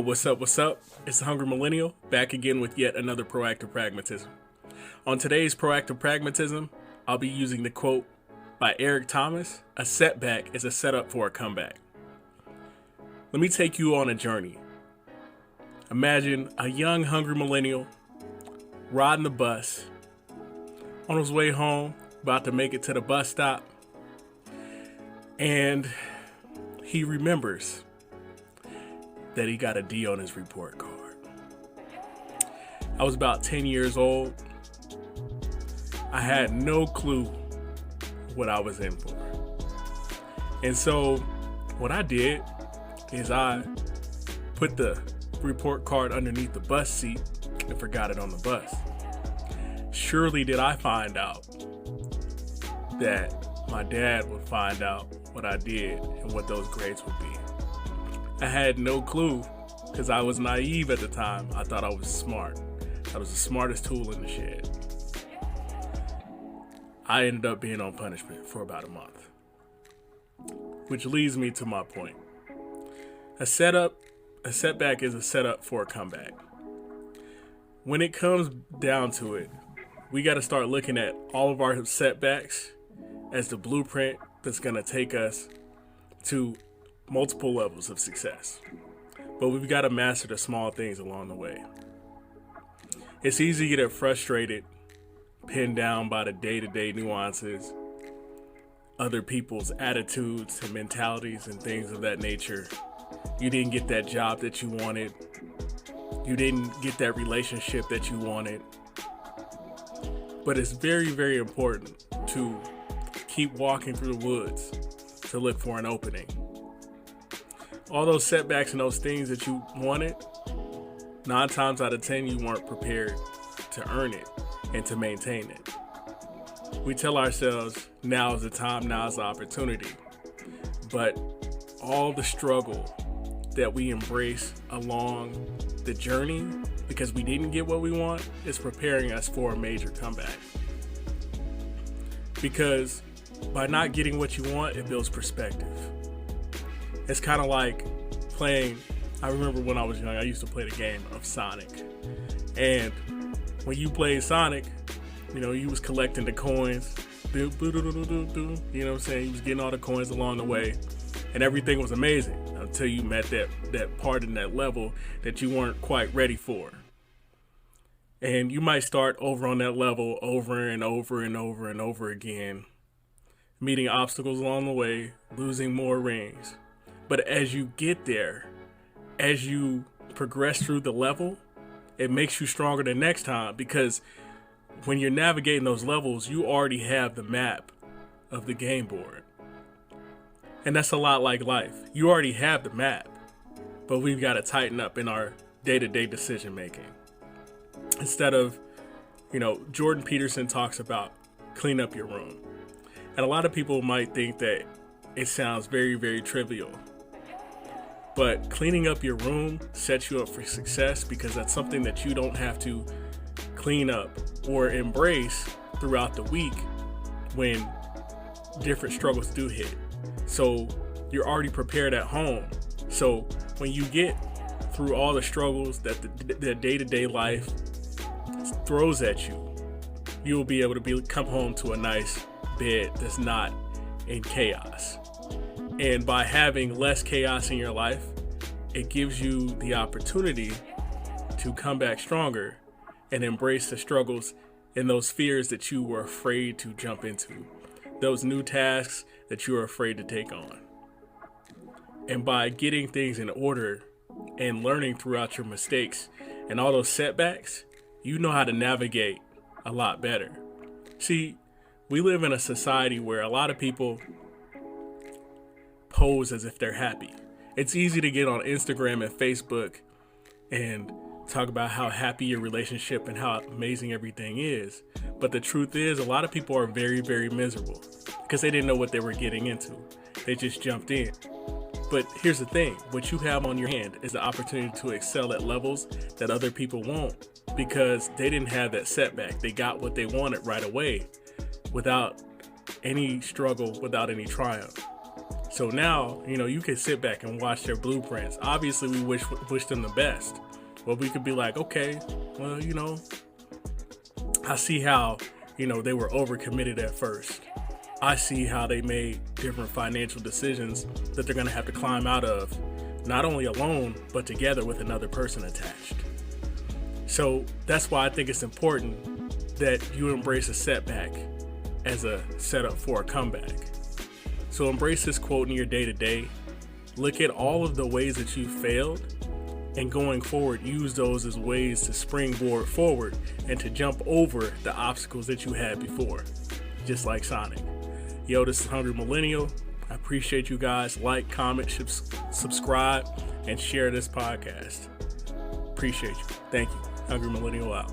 What's up? What's up? It's the Hungry Millennial back again with yet another proactive pragmatism. On today's proactive pragmatism, I'll be using the quote by Eric Thomas: "A setback is a setup for a comeback." Let me take you on a journey. Imagine a young, hungry millennial riding the bus on his way home, about to make it to the bus stop, and he remembers that he got a D on his report card. I was about 10 years old. I had no clue what I was in for. And so what I did is I put the report card underneath the bus seat and forgot it on the bus. Surely did I find out that my dad would find out what I did and what those grades would be. I had no clue because I was naive at the time. I thought I was smart. I was the smartest tool in the shed. I ended up being on punishment for about a month. Which leads me to my point. A setback is a setup for a comeback. When it comes down to it, we got to start looking at all of our setbacks as the blueprint that's going to take us to multiple levels of success. But we've got to master the small things along the way. It's easy to get frustrated, pinned down by the day-to-day nuances, other people's attitudes and mentalities and things of that nature. You didn't get that job that you wanted. You didn't get that relationship that you wanted. But it's very, very important to keep walking through the woods to look for an opening. All those setbacks and those things that you wanted, 9 times out of 10, you weren't prepared to earn it and to maintain it. We tell ourselves, now is the time, now is the opportunity. But all the struggle that we embrace along the journey because we didn't get what we want is preparing us for a major comeback. Because by not getting what you want, it builds perspective. It's kind of like playing. I remember when I was young, I used to play the game of Sonic. And when you played Sonic, you was collecting the coins. You know what I'm saying? You was getting all the coins along the way. And everything was amazing until you met that part in that level that you weren't quite ready for. And you might start over on that level over and over and over and over again, meeting obstacles along the way, losing more rings. But as you get there, as you progress through the level, it makes you stronger the next time, because when you're navigating those levels, you already have the map of the game board. And that's a lot like life. You already have the map, but we've got to tighten up in our day-to-day decision making. Instead of, Jordan Peterson talks about clean up your room. And a lot of people might think that it sounds very, very trivial. But cleaning up your room sets you up for success, because that's something that you don't have to clean up or embrace throughout the week when different struggles do hit. So you're already prepared at home. So when you get through all the struggles that the day-to-day life throws at you, you'll be able to come home to a nice bed that's not in chaos. And by having less chaos in your life, it gives you the opportunity to come back stronger and embrace the struggles and those fears that you were afraid to jump into, those new tasks that you were afraid to take on. And by getting things in order and learning throughout your mistakes and all those setbacks, you know how to navigate a lot better. See, we live in a society where a lot of people pose as if they're happy. It's easy to get on Instagram and Facebook and talk about how happy your relationship and how amazing everything is. But the truth is, a lot of people are very, very miserable because they didn't know what they were getting into. They just jumped in. But here's the thing, what you have on your hand is the opportunity to excel at levels that other people won't, because they didn't have that setback. They got what they wanted right away without any struggle, without any triumph. So now, you can sit back and watch their blueprints. Obviously, we wish them the best. But we could be like, okay, well, I see how, they were overcommitted at first. I see how they made different financial decisions that they're going to have to climb out of, not only alone, but together with another person attached. So that's why I think it's important that you embrace a setback as a setup for a comeback. So embrace this quote in your day-to-day. Look at all of the ways that you failed, and going forward, use those as ways to springboard forward and to jump over the obstacles that you had before, just like Sonic. Yo, this is Hungry Millennial. I appreciate you guys. Like, comment, subscribe, and share this podcast. Appreciate you. Thank you. Hungry Millennial out.